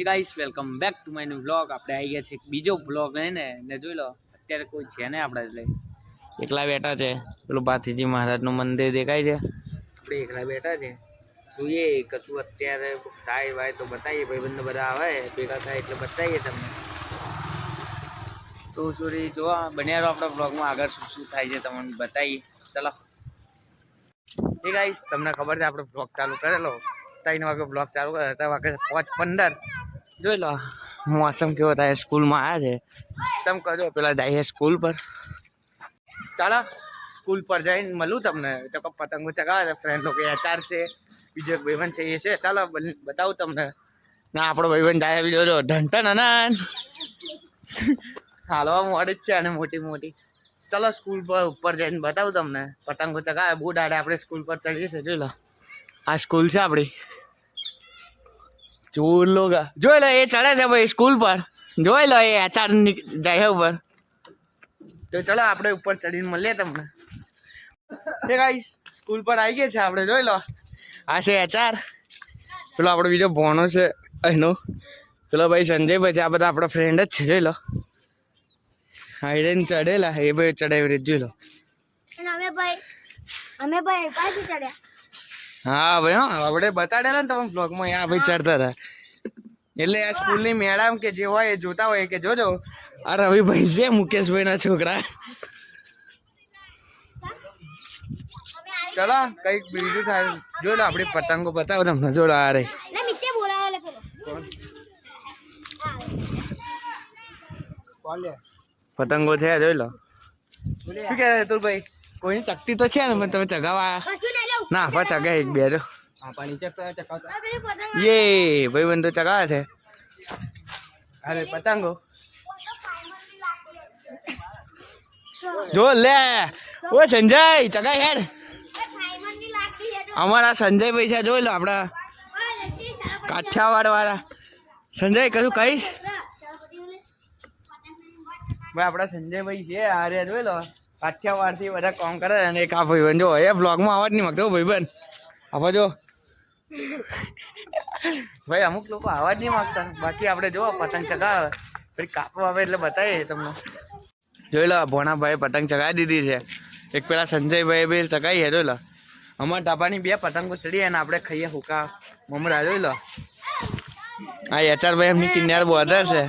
Guys welcome back to my new vlog. આપણે આવી ગયા છે બીજો વ્લોગ હે ને જોઈ લો. અત્યારે કોઈ છે ને આપણે એટલે એકલા બેઠા છે. પેલું ભાથીજી મહારાજનું મંદિર દેખાય છે, આપણે એકલા બેઠા છે. જોઈએ કશું અત્યારે થાય ભાઈ તો બતાવીએ. ભાઈબંધો બધા આવે ભેગા થાય એટલે બતાવીએ તમને. તો સોરી જોવા બન્યા રહો આપણા બ્લોગમાં. આગળ શું શું થાય છે તમને બતાવીએ. ચલો એ ગાઈસ, તમને ખબર છે આપણે બ્લોગ ચાલુ કરેલો 3 વાગે બ્લોગ ચાલુ કરે, 5:15 જોઈ લો મોસમ કેવો થાય. સ્કૂલમાં આવ્યા છે તમે કહો પેલા જાય સ્કૂલ પર. ચાલો સ્કૂલ પર જઈને મળું તમને. તો પતંગો ચગાવે છે ફ્રેન્ડ લોકો. HR છે, બીજો એક ભાઈબંધ છે એ છે. ચાલો બતાવું તમને. ના આપણો ભાઈબંધ જાય બીજો જો ઢંટન અનન હાલવા મોડી જ છે અને મોટી મોટી. ચલો સ્કૂલ પર ઉપર જઈને બતાવું તમને. પતંગો ચગાવે બહુ દાડે આપણે સ્કૂલ પર ચડીએ છીએ. જોઈ લો આ સ્કૂલ છે આપણી. જોર લોગા જોઈ લો એ ચડે છે ભાઈ સ્કૂલ પર. જોઈ લો એ HR જાય ઉપર. તો ચલો આપણે ઉપર ચડીને મળીએ તમને. એ ગાઈસ સ્કૂલ પર આવી ગયા છે આપણે. જોઈ લો આ છે HR. પેલો આપણો બીજો ભોણો છે એનો પેલો ભાઈ સંજયભાઈ છે. આ બધા આપણા ફ્રેન્ડ જ છે. જોઈ લો હાઈડેન ચડેલા એ ભાઈ ચડાવી જોઈ લો. હા ભાઈ હા આપણે બતાડેલા ને તમે બ્લોગમાં. આ ભાઈ ચડતા હતા એટલે આ સ્કૂલની મેડમ કે જે હોય એ જોતા હોય કે જોજો આ રવિભાઈ છે મુકેશભાઈ ના છોકરા. ચલો કઈક બીજું થાય. જોઈ લો આપડી પતંગો બતાવો તમને. જોડો આ રહી પતંગો છે. જોઈ લો શું કે તું ભાઈ કોઈની ચકતી તો છે ને તમે ચગાવા ના પણ ચગે એક બે જો યે ભાઈ બંધો ચગાવે છે. અરે પતંગો જો લે ઓ સંજય ચગાય હેડ. અમારા સંજયભાઈ છે. જોઈ લો આપડા કાઠિયાવાડ વાળા. સંજય કશું કહીશ ભાઈ. આપડા સંજયભાઈ છે આરે જોઈ લો કાઠિયાવાડ થી બધા કામ કરે. અને એક આ ભાઈબંધ જો એ બ્લોગમાં અવાજ નહીં માગતો ભાઈબંધ. હવે જો ભાઈ અમુક લોકો અવાજ નહીં માગતા. બાકી આપણે જો પતંગ ચગાવે પછી કાપવા આવે એટલે બતાવીએ તમને. જોઈ લો ભોણાભાઈ પતંગ ચગાવી દીધી છે. એક પેલા સંજયભાઈ બી ચગાવી છે. જોઈ લો અમારા ઢાબાની 2 પતંગો ચડીએ અને આપણે ખાઈએ હુકા મમરા. જોઈ લો આ HR ભાઈ એમની કિનાર બોધર છે.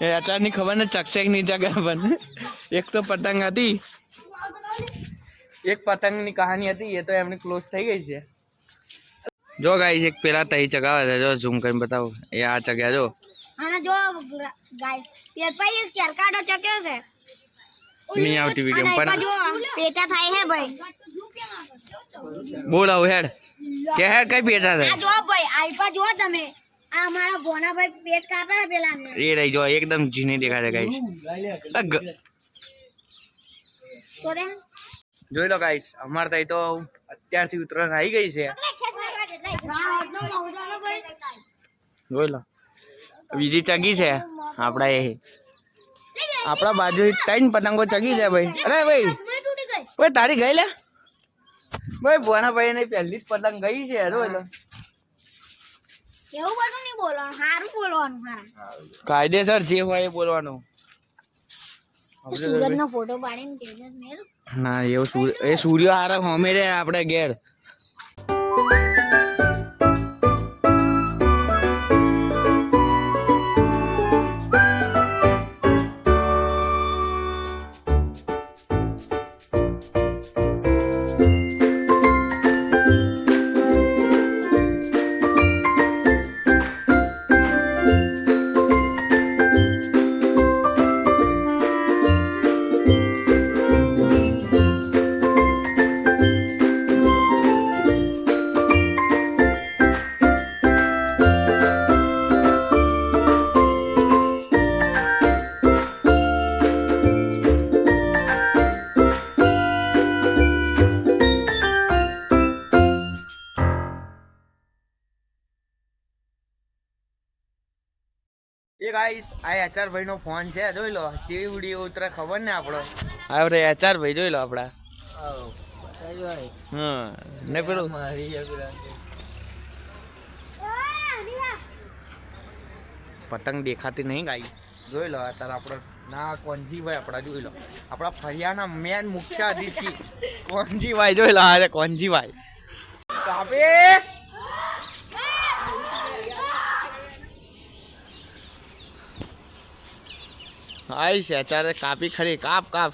એ HR ની ખબર ને ચકશે કે નહીં ચગે પણ એક તો પતંગ હતી. એક પતંગની કહાની હતી એ તો એમની ક્લોઝ થઈ ગઈ છે. જો ગાઈસ એક પેલા તઈ ચગાવે છે. જો ઝૂમ કરીને બતાવો એ આ ચગ્યા જો. અને જો ગાઈસ પેર પર એક ચરકાડો ચક્યો છે. નહીં આવતી વિડિયો પણ જો પેટા થાય હે ભાઈ. બોલાવ હેડ કે હેડ કઈ પેટા થાય. આ જો ભાઈ આઈપા જો તમે. આ અમારા ભોના ભાઈ પેટ કાપે છે પેલા ને. એ રહી જો એકદમ ઝીણી દેખાય છે ગાઈસ. તો દે જોઈ લો ગાઈસ અમાર તઈ તો અત્યારથી ઉતરાણ આવી ગઈ છે. જોઈ લો બીજી ચગી છે આપડા. એ આપડા બાજુ 3 પતંગો ચગી છે ભાઈ. અરે ભાઈ ઓય તારી ગઈ લે ભાઈ. ભોના ભાઈ ને પહેલી જ પતંગ ગઈ છે. જોઈ લો એવું બધું નહીં બોલવાનું. સારું બોલવાનું. કાયદેસર જે હોય એ બોલવાનું. સુરત નો ફોટો પાડીને તેજસ મેલ ના એવું એ સૂર્ય હારે હોમે રે આપણે ઘેર. એ ગાઈસ આ HR ભાઈ નો ફોન છે. જોઈ લો જેવી વિડીયો ઉતરે ખબર ને આપણો. આપણે HR ભાઈ જોઈ લો આપડા હા ને પેલું પતંગ દેખાતી નહીં ગાઈ જોઈ લો અત્યારે આપણે ના કોનજીભાઈ આપણા જોઈ લો આપણા ફરિયાના મેન મુખ્ય અતિથિ કોનજીભાઈ જોઈ લો અરે કોનજીભાઈ કાપે આઈ છે અત્યારે કાપી ખરી કાપ કાપ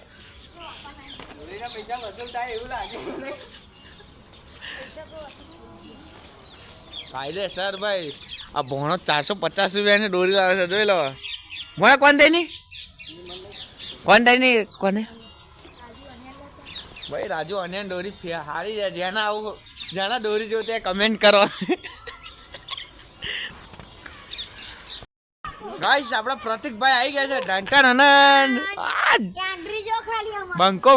કાયદેસર ભાઈ આ ભોણો 450 રૂપિયાની દોરી લાવે છે જોઈ લો મને કોણ દે ની કોને ભાઈ રાજુ અને દોરી હારી જાય જેના આવું જેના દોરી જો ત્યાં કમેન્ટ કરો ગાઈસ આપણા પ્રતિકભાઈ આવી ગયા છે ડાંટન અનંત બંકો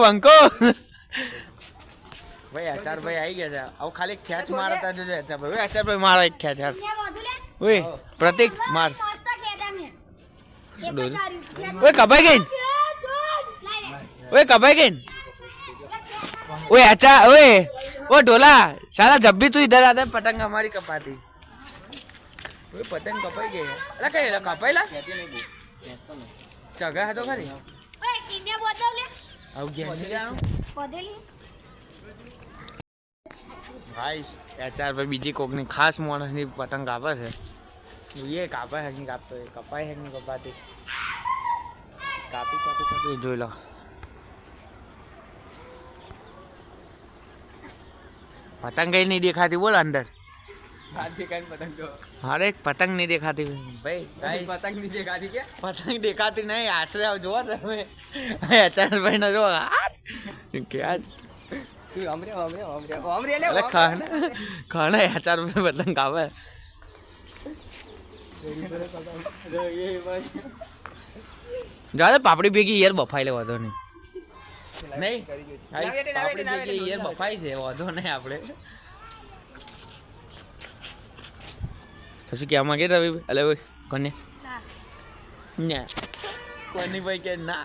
ભાઈ આચારભાઈ આવી ગયા છે આવું ખાલી ખેંચ મારતા જોજો આચારભાઈ આચારભાઈ મારો એક ખેંચ ઓય પ્રતિક માર ઓય કપાઈ ગઈ ओए अच्छा ओए ओ ढोला साला जब भी तू इधर आता है पतंग हमारी कपाती ओए पतंग कपाई गई अला कहीं कपाईला जगह है तो खरी ओए किन्ने बोतल ले अब गया नहीं जानो पदेली गाइस यार पर बीजी कोक ने खास मानस ની પતંગ કાપે છે ये કાપે है नहीं કાપતો કપાઈ है नहीं કપાતી કાપી જોઈ લો पतंग ही नहीं दिखाती बोल अंदर अरे पतंग नहीं दिखाती भाई पतंग नहीं दिखाती क्या पतंग दिखाती नहीं आश्रय जो अचार भाई ना जो क्या खाना है 4 रुपये पतंग खावे ज्यादा पापड़ी भેગી યાર બફાઈ લે વાંધો નહીં નહીં યાર બફાઈ છે વાંધો નહીં આપણે પછી ક્યાં માંગે રવિ અલે ભાઈ કોને ના કોની ભાઈ કે ના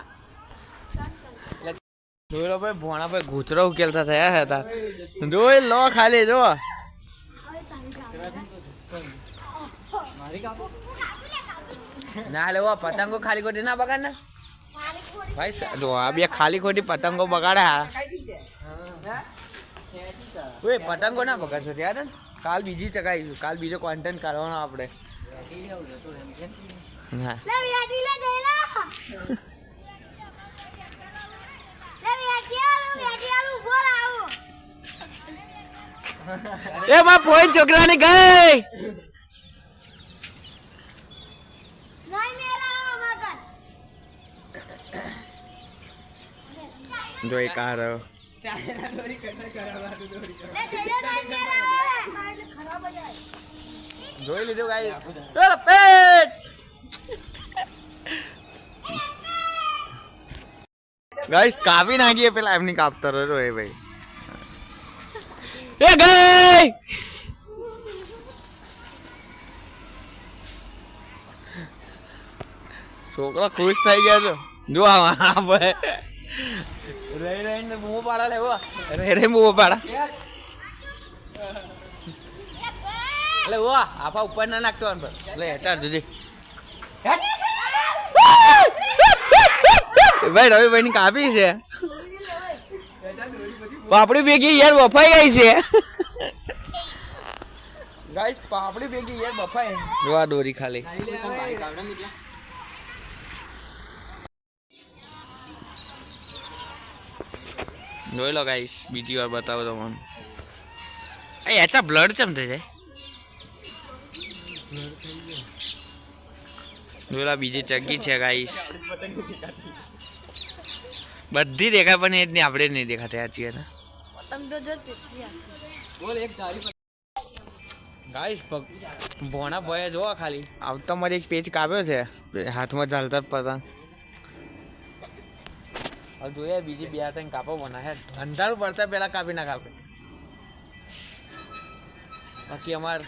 જોઈ લો ભાઈ ભોણા ભાઈ ઘૂચરો ઉકેલતા થયા હતા જોઈ લો ખાલી જો ના લેવો પતંગો ખાલી ખોટી ના બગાડ ને ભાઈ જો આ બે ખાલી ખોટી પતંગો બગાડ્યા ઓય પતંગો ના બગાડશો યાદ ને કાલ બીજી ચગાઈશું કાલ બીજો કોન્ટેન્ટ કરવાનો આપણે હા લે વિયાટી લે દેલા લે વિયાટી આલું ઉભો રાવ એ માં પોઈન્ટ છોકરાની ગઈ નહીં મેરા મગર જો એક આ રહ્યો જોઈ લીધું ગાઈ પેટ ગાઈસ કાપી નાખીએ પેલા એમની કાપતો રહ્યો એ ભાઈ એ ગઈ છોકરો ખુશ થઈ ગયા છો જો આ ભાઈ રહી રહીને બૂમો પાડા લેવો રહી બૂમો પાડા એટલે ઓ આપા ઉપર ના નાખતો લે ચાર જોજે ભાઈ રવિભાઈ ની કાપી છે પાપડી ભેગી યાર બફાઈ ગઈ છે ગાઈસ પાપડી ભેગી યાર બફાઈ જો આ દોરી ખાલી જોઈ લો ગાઈસ બીજી વાર બતાવો તમને એ એચા બ્લડ ચમ થઈ જાય જોઈ લો બીજી ચગી છે ગાઈસ બધી દેખાય પણ એ જ નહીં આપણે નહીં દેખાતા સાચી વાત પતંગ તો જો બોલ એક તારી ગાઈસ ભોણા ભોયા જોવા ખાલી આવતા મારે એક પેચ કાપ્યો છે હાથમાં ચાલતા પતંગ હવે જોઈએ બીજી 2-3 કાપો બના હે અંધારું પડતા પહેલા કાપી ના કાપે બાકી અમાર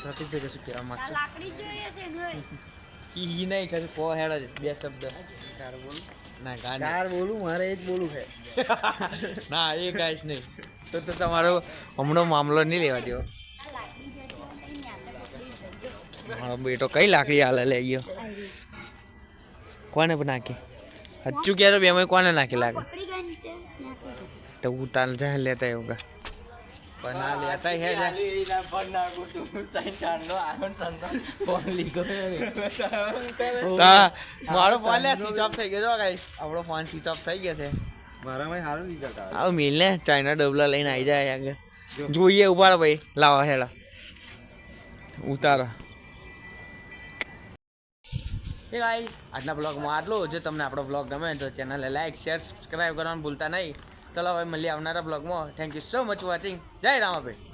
પ્રતિક ભેગો શું કહેવા માંગશે લાકડી જોઈએ છે નહીં ઈ નહીં ખાલી ફો હેડ જ બે શબ્દ તાર બોલ ના કાર કાર બોલું મારે એ જ બોલું છે. ના એ ગાઈશ નહીં તો તમારો હમણાં મામલો નહીં લેવા દેવો. મારો બેટો કઈ લાકડી હાલે લઈ ગયો. કોને નાખી હચ્ચું ક્યારે બે કોને નાખી લાગે પકડી ગઈ ને તે ત્યાંથી. તો ઉતાર જાય લેતા એવું કા પણ ના લેતા હે મારો ફોન સ્વિચ ઓફ થઈ ગયો ગાઈસ. આપણો ફોન સ્વિચ ઓફ થઈ ગયો છે. મારામાં સારું રિઝલ્ટ આવે. આવ મિલ ને ચાઇના ડબલા લઈને આવી જાય આગળ જોઈએ ઉપાડો ભાઈ લાવો હેડા ઉતારો. એ ગાઈસ આજના બ્લોગમાં આટલું. જો તમને આપણો બ્લોગ ગમે તો ચેનલને લાઈક શેર સબસ્ક્રાઈબ કરવાનું ભૂલતા નહીં. ચલો હવે મળીએ આવનારા બ્લોગમાં. Thank you so much watching. જય રામાભાઈ.